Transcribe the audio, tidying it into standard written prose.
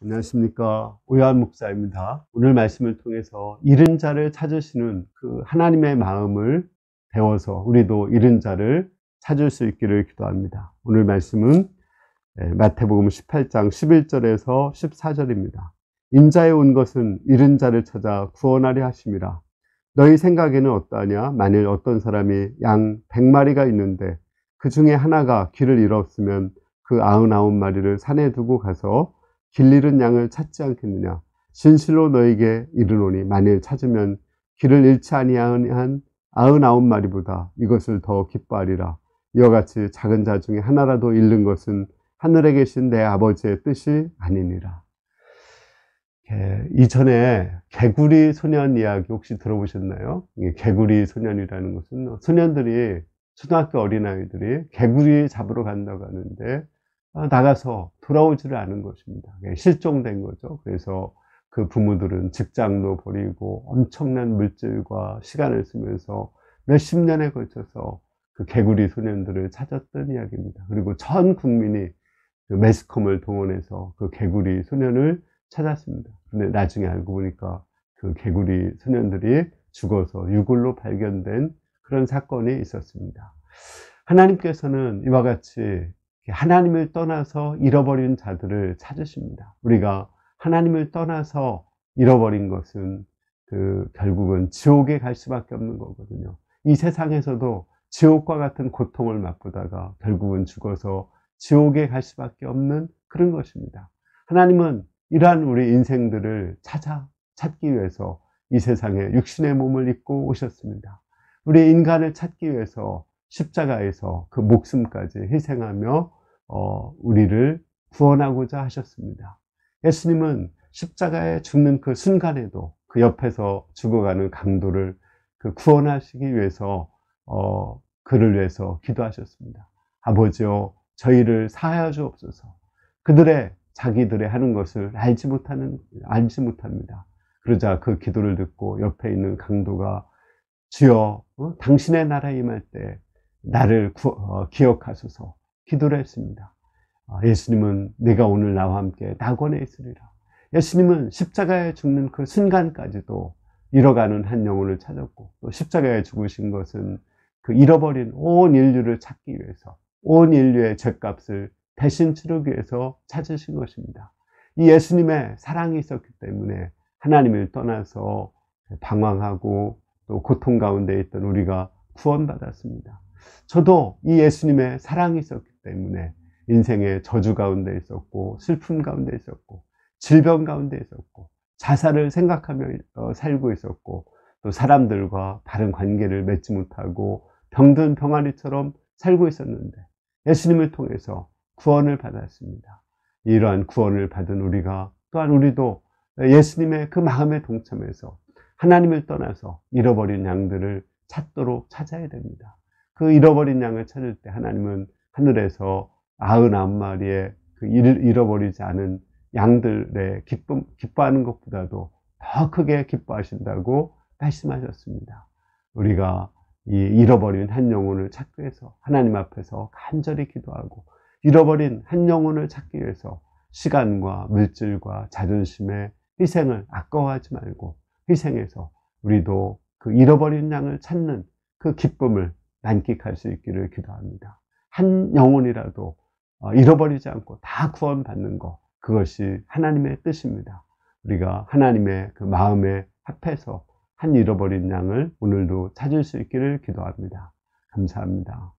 안녕하십니까. 오요한 목사입니다. 오늘 말씀을 통해서 잃은 자를 찾으시는 그 하나님의 마음을 배워서 우리도 잃은 자를 찾을 수 있기를 기도합니다. 오늘 말씀은 마태복음 18장 11절에서 14절입니다. 인자에 온 것은 잃은 자를 찾아 구원하려 하심이라. 너희 생각에는 어떠하냐? 만일 어떤 사람이 양 100마리가 있는데 그 중에 하나가 길을 잃었으면 그 99마리를 산에 두고 가서 길 잃은 양을 찾지 않겠느냐? 진실로 너에게 이르노니 만일 찾으면 길을 잃지 아니한 99마리보다 이것을 더 기뻐하리라. 이와 같이 작은 자 중에 하나라도 잃는 것은 하늘에 계신 내 아버지의 뜻이 아니니라. 이전에 개구리 소년 이야기 혹시 들어보셨나요? 개구리 소년이라는 것은 소년들이, 초등학교 어린아이들이 개구리 잡으러 간다고 하는데 나가서 돌아오지를 않은 것입니다. 실종된 거죠. 그래서 그 부모들은 직장도 버리고 엄청난 물질과 시간을 쓰면서 몇십 년에 걸쳐서 그 개구리 소년들을 찾았던 이야기입니다. 그리고 전 국민이 그 매스컴을 동원해서 그 개구리 소년을 찾았습니다. 근데 나중에 알고 보니까 그 개구리 소년들이 죽어서 유골로 발견된 그런 사건이 있었습니다. 하나님께서는 이와 같이 하나님을 떠나서 잃어버린 자들을 찾으십니다. 우리가 하나님을 떠나서 잃어버린 것은 결국은 지옥에 갈 수밖에 없는 거거든요. 이 세상에서도 지옥과 같은 고통을 맛보다가 결국은 죽어서 지옥에 갈 수밖에 없는 그런 것입니다. 하나님은 이러한 우리 인생들을 찾기 위해서 이 세상에 육신의 몸을 입고 오셨습니다. 우리 인간을 찾기 위해서 십자가에서 그 목숨까지 희생하며 우리를 구원하고자 하셨습니다. 예수님은 십자가에 죽는 그 순간에도 그 옆에서 죽어가는 강도를 구원하시기 위해서 그를 위해서 기도하셨습니다. 아버지여 저희를 사하여 주옵소서. 자기들의 하는 것을 알지 못합니다. 그러자 그 기도를 듣고 옆에 있는 강도가 주여 당신의 나라에 임할 때 나를 기억하소서 기도를 했습니다. 예수님은 내가 오늘 나와 함께 낙원에 있으리라. 예수님은 십자가에 죽는 그 순간까지도 잃어가는 한 영혼을 찾았고, 또 십자가에 죽으신 것은 그 잃어버린 온 인류를 찾기 위해서, 온 인류의 죄값을 대신 치르기 위해서 찾으신 것입니다. 이 예수님의 사랑이 있었기 때문에 하나님을 떠나서 방황하고 또 고통 가운데 있던 우리가 구원받았습니다. 저도 이 예수님의 사랑이 있었기 때문에 인생의 저주 가운데 있었고, 슬픔 가운데 있었고, 질병 가운데 있었고, 자살을 생각하며 살고 있었고, 또 사람들과 바른 관계를 맺지 못하고 병든 병아리처럼 살고 있었는데 예수님을 통해서 구원을 받았습니다. 이러한 구원을 받은 우리가 또한 우리도 예수님의 그 마음에 동참해서 하나님을 떠나서 잃어버린 양들을 찾도록 찾아야 됩니다. 그 잃어버린 양을 찾을 때 하나님은 하늘에서 99마리의 그 잃어버리지 않은 양들의 기뻐하는 것보다도 더 크게 기뻐하신다고 말씀하셨습니다. 우리가 이 잃어버린 한 영혼을 찾기 위해서 하나님 앞에서 간절히 기도하고, 잃어버린 한 영혼을 찾기 위해서 시간과 물질과 자존심의 희생을 아까워하지 말고 희생해서 우리도 그 잃어버린 양을 찾는 그 기쁨을 만끽할 수 있기를 기도합니다. 한 영혼이라도 잃어버리지 않고 다 구원받는 것, 그것이 하나님의 뜻입니다. 우리가 하나님의 그 마음에 합해서 한 잃어버린 양을 오늘도 찾을 수 있기를 기도합니다. 감사합니다.